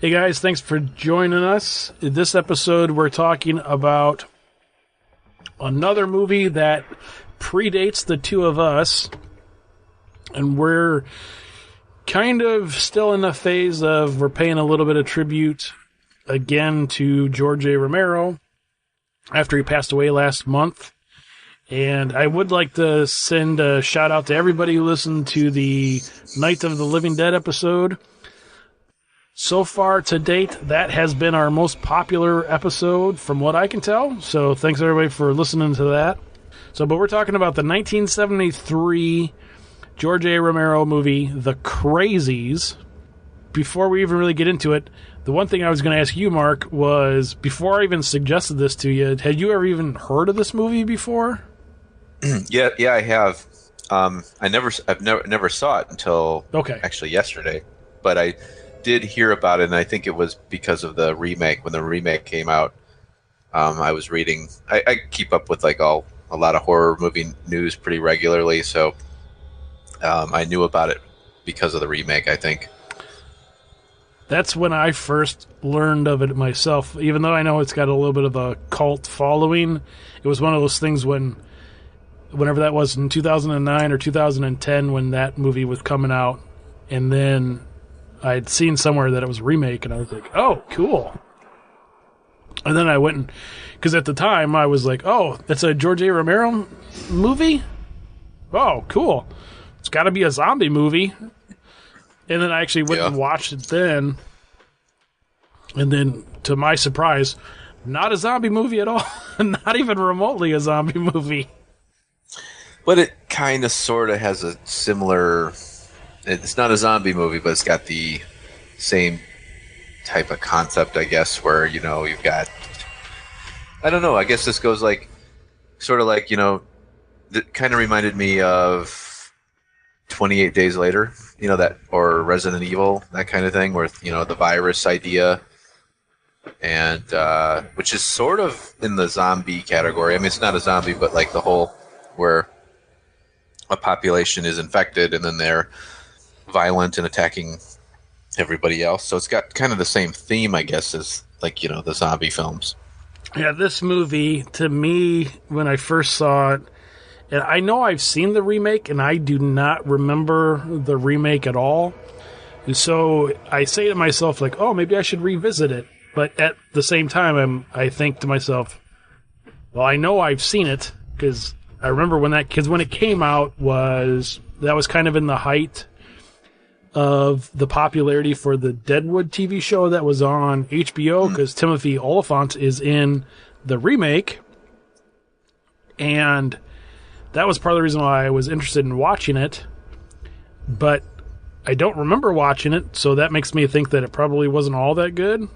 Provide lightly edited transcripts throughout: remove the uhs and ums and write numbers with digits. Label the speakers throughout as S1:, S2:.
S1: Hey guys, thanks for joining us. In this episode, we're talking about another movie that predates the two of us, and we're kind of still in the phase of we're paying a little bit of tribute again to George A. Romero after he passed away last month. And I would like to send a shout out to everybody who listened to the Night of the Living Dead episode. So far to date, that has been our most popular episode from what I can tell. So thanks everybody for listening to that. But we're talking about the 1973 George A. Romero movie, The Crazies. Before we even really get into it, the one thing I was going to ask you, Mark, was before I even suggested this to you, had you ever even heard of this movie before?
S2: Yeah, I have. I've never saw it until actually yesterday, but I did hear about it, and I think it was because of the remake. When the remake came out, I was reading. I keep up with a lot of horror movie news pretty regularly, so I knew about it because of the remake, I think.
S1: That's when I first learned of it myself. Even though I know it's got a little bit of a cult following, it was one of those things whenever that was in 2009 or 2010 when that movie was coming out, and then I'd seen somewhere that it was a remake, and I was like, oh, cool. And then I went, because at the time I was like, oh, that's a George A. Romero movie? Oh, cool. It's got to be a zombie movie. And then I actually went and watched it then. And then, to my surprise, not a zombie movie at all. Not even remotely a zombie movie.
S2: But it kind of sort of has a similar... It's not a zombie movie, but it's got the same type of concept, I guess, where, you've got... I don't know, I guess this goes it kind of reminded me of 28 Days Later, that, or Resident Evil, that kind of thing, where, the virus idea, and, which is sort of in the zombie category. I mean, it's not a zombie, but the whole, where a population is infected, and then they're violent and attacking everybody else. So it's got kind of the same theme, I guess, as the zombie films.
S1: Yeah, this movie, to me, when I first saw it, and I know I've seen the remake, and I do not remember the remake at all. And so I say to myself, oh, maybe I should revisit it. But at the same time, I think to myself, well, I know I've seen it, because I remember when it came out, that was kind of in the height of the popularity for the Deadwood TV show that was on HBO, because Timothy Olyphant is in the remake. And that was part of the reason why I was interested in watching it. But I don't remember watching it, so that makes me think that it probably wasn't all that good.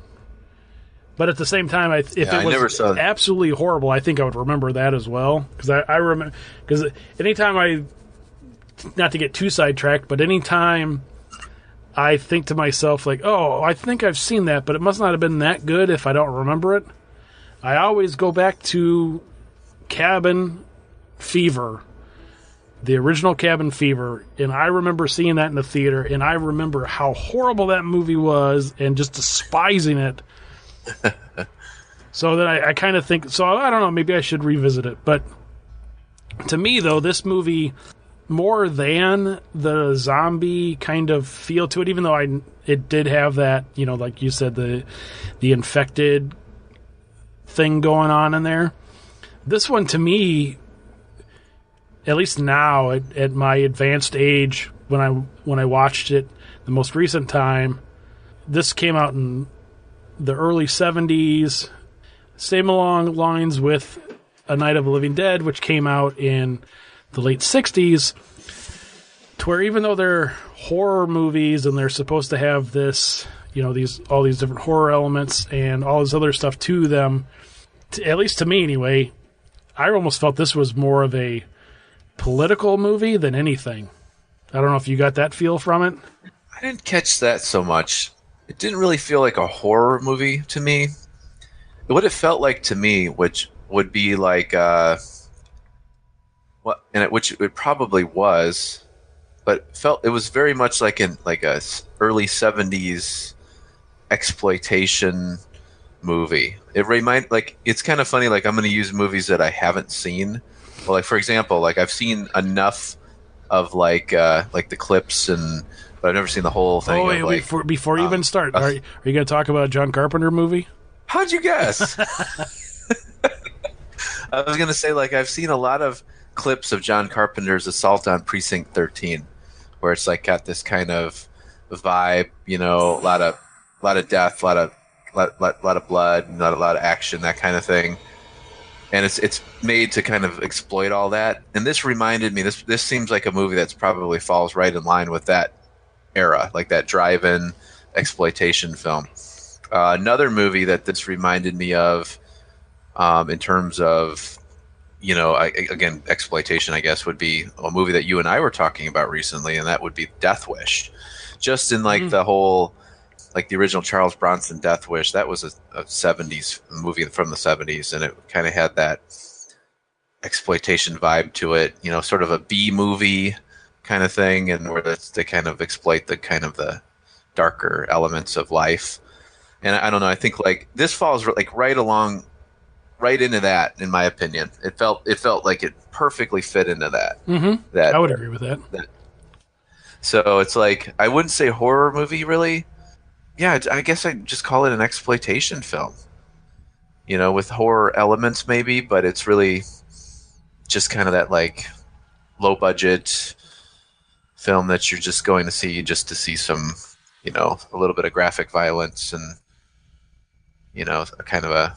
S1: But at the same time, if it was absolutely horrible, I think I would remember that as well. Because I remember, because anytime not to get too sidetracked, but anytime I think to myself, oh, I think I've seen that, but it must not have been that good if I don't remember it, I always go back to Cabin Fever, the original Cabin Fever, and I remember seeing that in the theater, and I remember how horrible that movie was and just despising it. So then I kind of think, so I don't know, maybe I should revisit it. But to me, though, this movie, more than the zombie kind of feel to it, even though it did have that, like you said, the infected thing going on in there. This one, to me, at least now at my advanced age, when I watched it the most recent time, this came out in the early 70s, same along lines with A Night of the Living Dead, which came out in the late 60s, to where even though they're horror movies and they're supposed to have this, all these different horror elements and all this other stuff to them, at least to me anyway, I almost felt this was more of a political movie than anything. I don't know if you got that feel from it.
S2: I didn't catch that so much. It didn't really feel like a horror movie to me. What it felt like to me, which would be which it probably was, but it was very much like a early 70s exploitation movie. It's kind of funny. Like, I'm going to use movies that I haven't seen. Well, like, for example, like, I've seen enough of like the clips, but I've never seen the whole thing.
S1: Oh, wait,
S2: of, like,
S1: before you even start, are you going to talk about a John Carpenter movie?
S2: How'd you guess? I was going to say, like, I've seen a lot of clips of John Carpenter's Assault on Precinct 13, where it's like got this kind of vibe, a lot of death, a lot of blood, not a lot of action, that kind of thing. And it's made to kind of exploit all that. And this reminded me, this seems like a movie that's probably falls right in line with that era, like that drive-in exploitation film. Another movie that this reminded me of, in terms of, again, exploitation, I guess, would be a movie that you and I were talking about recently, and that would be Death Wish. Just in like the whole, like the original Charles Bronson Death Wish, that was a 70s movie from the 70s, and it kind of had that exploitation vibe to it, sort of a B movie kind of thing, and where they kind of exploit the darker elements of life. And I don't know, I think like this falls like right into that, in my opinion. It felt like it perfectly fit into that.
S1: Mm-hmm. I would agree with that.
S2: So it's like, I wouldn't say horror movie, really. Yeah, I guess I'd just call it an exploitation film. With horror elements maybe, but it's really just kind of that like low budget film that you're just going to see just to see some, a little bit of graphic violence and, kind of a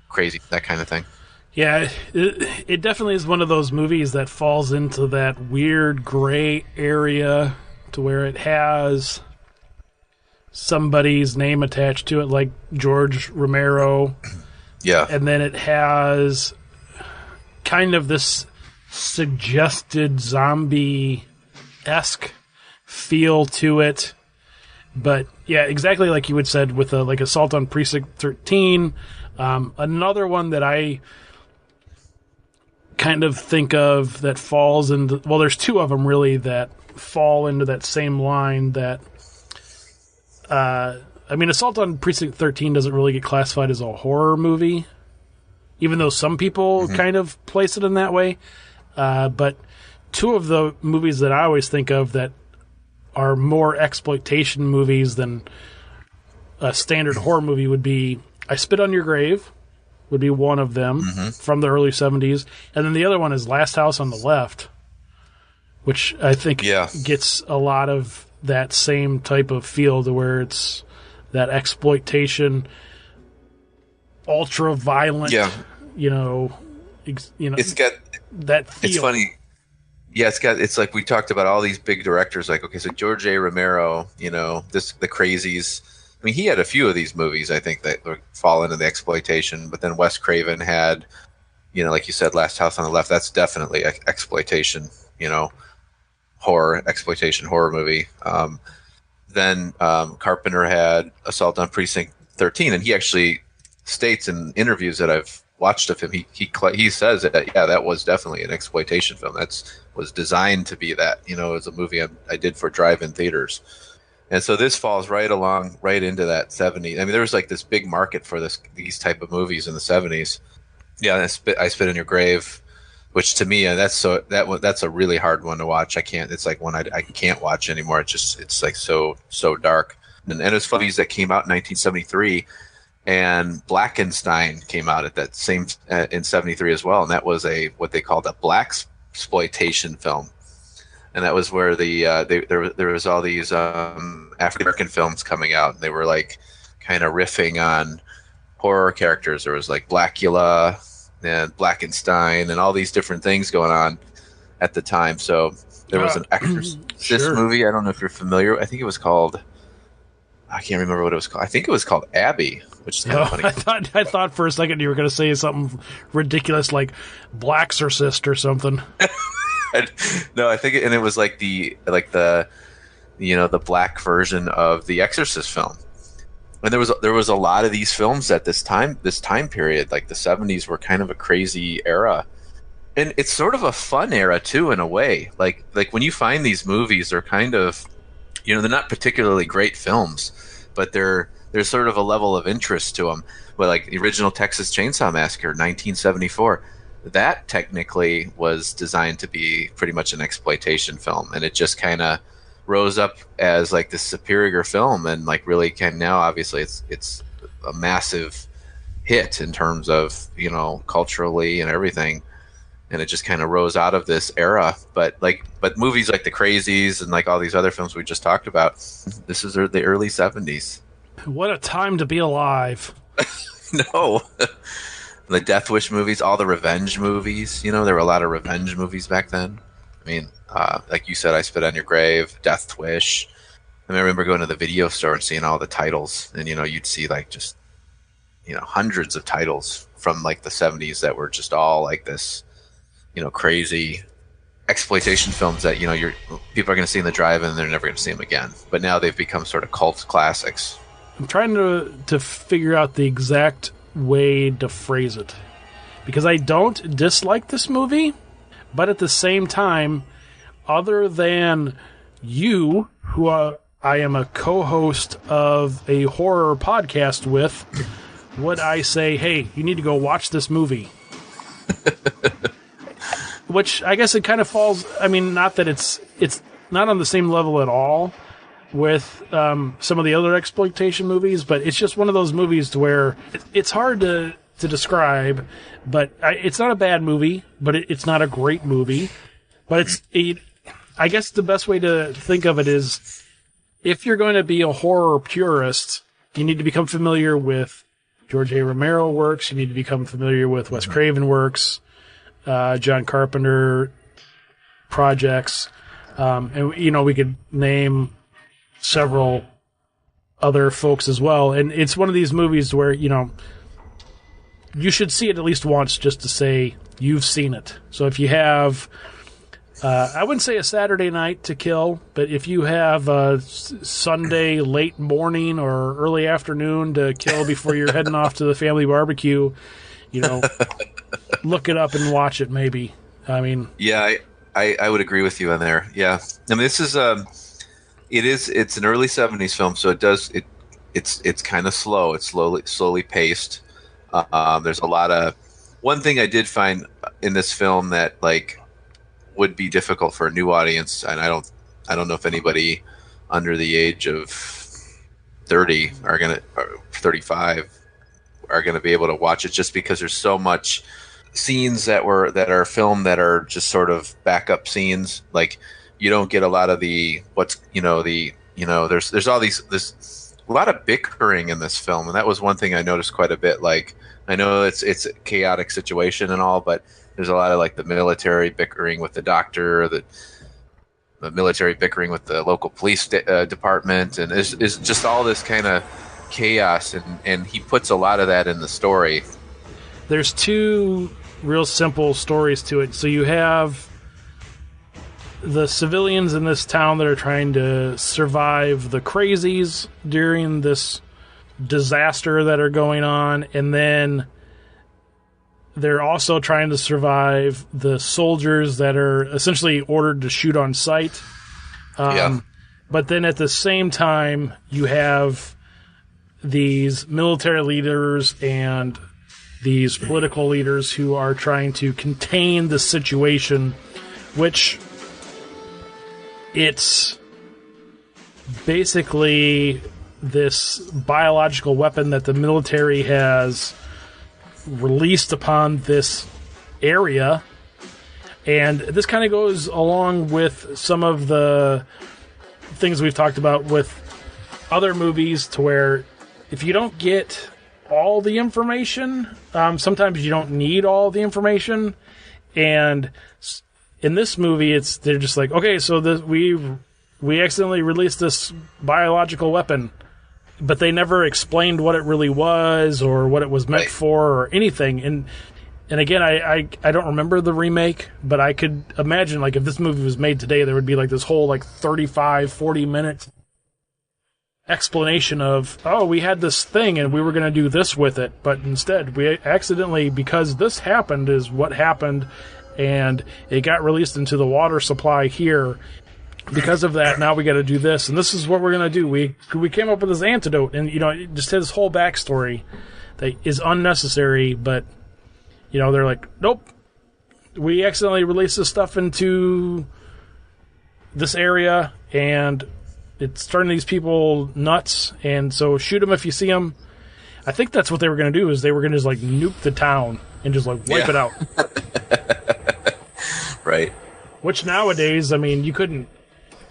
S2: crazy, that kind of thing.
S1: Yeah, it definitely is one of those movies that falls into that weird gray area to where it has somebody's name attached to it, like George Romero.
S2: Yeah.
S1: And then it has kind of this suggested zombie-esque feel to it. But yeah, exactly like you had said with like Assault on Precinct 13. Another one that I kind of think of that falls into, well, there's two of them really that fall into that same line that, Assault on Precinct 13 doesn't really get classified as a horror movie, even though some people kind of place it in that way. But two of the movies that I always think of that are more exploitation movies than a standard horror movie would be I Spit on Your Grave, would be one of them from the early 70s. And then the other one is Last House on the Left, which I think gets a lot of that same type of feel to where it's that exploitation, ultra violent,
S2: it's got
S1: that feel.
S2: It's funny. Yeah, it's like we talked about all these big directors, like, okay, so George A. Romero, the Crazies. I mean, he had a few of these movies, I think, that fall into the exploitation, but then Wes Craven had, like you said, Last House on the Left. That's definitely exploitation, exploitation horror movie. Then Carpenter had Assault on Precinct 13, and he actually states in interviews that I've watched of him, he says that, that was definitely an exploitation film. Was designed to be that, as a movie I did for drive-in theaters. And so this falls right into that 70s. I mean, there was like this big market for these type of movies in the 70s. Yeah, I Spit in Your Grave, which to me, that's a really hard one to watch. I can't. It's like one I can't watch anymore. It's like so dark. And it's movies that came out in 1973, and Blackenstein came out at that same in 73 as well, and that was what they called a blaxploitation film. And that was where there was all these African American films coming out, and they were like kind of riffing on horror characters. There was like Blackula and Blackenstein and all these different things going on at the time. So there was an Exorcist movie. I don't know if you're familiar. I think it was called, I can't remember what it was called. I think it was called Abby, which is kind of funny.
S1: I thought for a second you were going to say something ridiculous like Blaxorcist or something.
S2: No, I think and it was like the the black version of the Exorcist film. And there was a lot of these films at this time period. Like the 70s were kind of a crazy era. And it's sort of a fun era too, in a way. Like when you find these movies, they're kind of, they're not particularly great films, but they're there's sort of a level of interest to them. But like the original Texas Chainsaw Massacre, 1974, that technically was designed to be pretty much an exploitation film, and it just kind of rose up as like this superior film, and like really can now obviously it's a massive hit in terms of, you know, culturally and everything, and it just kind of rose out of this era. But movies like the Crazies and like all these other films we just talked about, this is the early 70s.
S1: What a time to be alive.
S2: No. The Death Wish movies, all the revenge movies, you know, there were a lot of revenge movies back then. I mean, like you said, I Spit on Your Grave, Death Wish. I remember going to the video store and seeing all the titles, and, you know, you'd see like just, you know, hundreds of titles from like the 70s that were just all like this, you know, crazy exploitation films that, you know, people are going to see in the drive-in and they're never going to see them again. But now they've become sort of cult classics.
S1: I'm trying to figure out the exact way to phrase it, because I don't dislike this movie, but at the same time, other than you, who I am a co-host of a horror podcast with, would I say, hey, you need to go watch this movie? Which I guess it kind of falls, I mean, not that it's not on the same level at all with some of the other exploitation movies, but it's just one of those movies to where it's hard to describe, but it's not a bad movie, but it's not a great movie. But I guess the best way to think of it is, if you're going to be a horror purist, you need to become familiar with George A. Romero works, you need to become familiar with Wes Craven works, John Carpenter projects, and, you know, we could name several other folks as well. And it's one of these movies where, you know, you should see it at least once just to say you've seen it. So if you have, I wouldn't say a Saturday night to kill, but if you have a Sunday late morning or early afternoon to kill before you're heading off to the family barbecue, you know, look it up and watch it maybe. I mean... Yeah,
S2: I would agree with you on there. Yeah. I mean, this is... It's an early 70s film, so it's kind of slow. It's slowly paced. There's a lot of... One thing I did find in this film that like would be difficult for a new audience, and I don't know if anybody under the age of 30 or 35 are gonna be able to watch it, just because there's so much scenes that are filmed that are just sort of backup scenes. Like, you don't get a lot of there's all there's a lot of bickering in this film, and that was one thing I noticed quite a bit. Like, I know it's a chaotic situation and all, but there's a lot of like the military bickering with the doctor, the military bickering with the local police department, and it's just all this kind of chaos, and he puts a lot of that in the story.
S1: There's two real simple stories to it. So you have the civilians in this town that are trying to survive the Crazies during this disaster that are going on, and then they're also trying to survive the soldiers that are essentially ordered to shoot on sight. But then at the same time, you have these military leaders and these political leaders who are trying to contain the situation, which it's basically this biological weapon that the military has released upon this area. And this kind of goes along with some of the things we've talked about with other movies, to where if you don't get all the information, sometimes you don't need all the information. And in this movie, they're just like, okay, so we accidentally released this biological weapon, but they never explained what it really was or what it was meant for or anything. And again, I don't remember the remake, but I could imagine, like, if this movie was made today, there would be like this whole like 35, 40 minute explanation of, oh, we had this thing and we were going to do this with it, but instead we accidentally, because this happened is what happened, and it got released into the water supply here. because of that, now we got to do this, and this is what we're going to do. We came up with this antidote, and it just had this whole backstory that is unnecessary, but they're like, nope, we accidentally released this stuff into this area, and it's turning these people nuts, and so shoot them if you see them. I think that's what they were going to do, is they were going to just, like, nuke the town and just, like, wipe it out.
S2: Right.
S1: Which nowadays, I mean, you couldn't...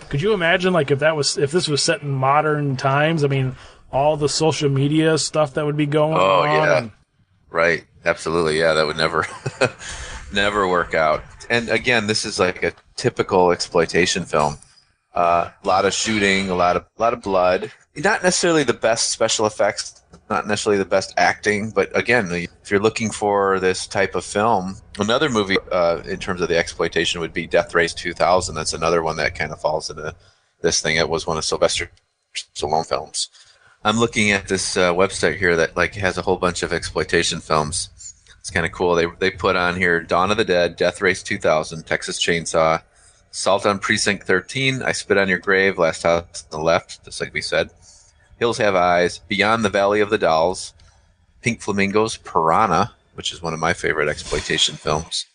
S1: Could you imagine, like, if this was set in modern times? I mean, all the social media stuff that would be going on.
S2: Oh, yeah. Right. Absolutely. Yeah, that would never never work out. And again, this is like a typical exploitation film. A lot of shooting, a lot of blood. Not necessarily the best special effects, not necessarily the best acting, but again, if you're looking for this type of film, another movie in terms of the exploitation would be Death Race 2000. That's another one that kind of falls into this thing. It was one of Sylvester Stallone films. I'm looking at this website here that like has a whole bunch of exploitation films. It's kind of cool. They put on here Dawn of the Dead, Death Race 2000, Texas Chainsaw, Assault on Precinct 13, I Spit on Your Grave, Last House on the Left, just like we said. Hills Have Eyes, Beyond the Valley of the Dolls, Pink Flamingos, Piranha, which is one of my favorite exploitation films,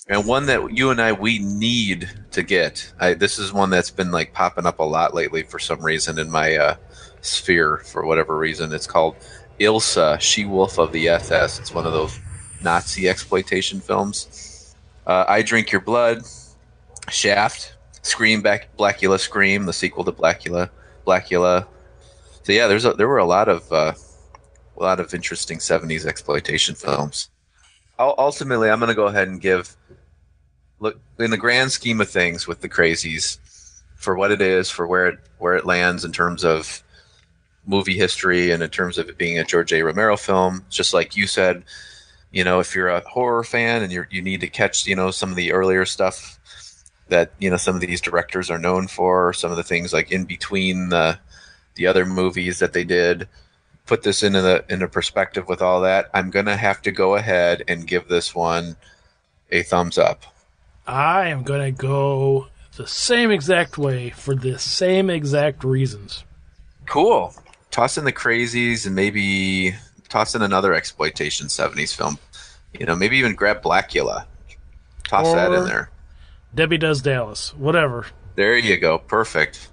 S2: and one that you and we need to get. This is one that's been like popping up a lot lately for some reason in my sphere, for whatever reason. It's called Ilsa, She-Wolf of the SS. It's one of those Nazi exploitation films. I Drink Your Blood, Shaft, Scream, Blackula Scream, the sequel to Blackula. So yeah, there were a lot of interesting 70s exploitation films. Ultimately, I'm going to go ahead and look in the grand scheme of things with the Crazies, for what it is, for where it lands in terms of movie history and in terms of it being a George A. Romero film. Just like you said, if you're a horror fan and you need to catch some of the earlier stuff that some of these directors are known for, some of the things like in between the other movies that they did, put this into perspective with all that, I'm going to have to go ahead and give this one a thumbs up.
S1: I am going to go the same exact way for the same exact reasons.
S2: Cool. Toss in the Crazies and maybe toss in another exploitation 70s film. Maybe even grab Blackula. Toss that in there.
S1: Debbie Does Dallas. Whatever.
S2: There you go. Perfect.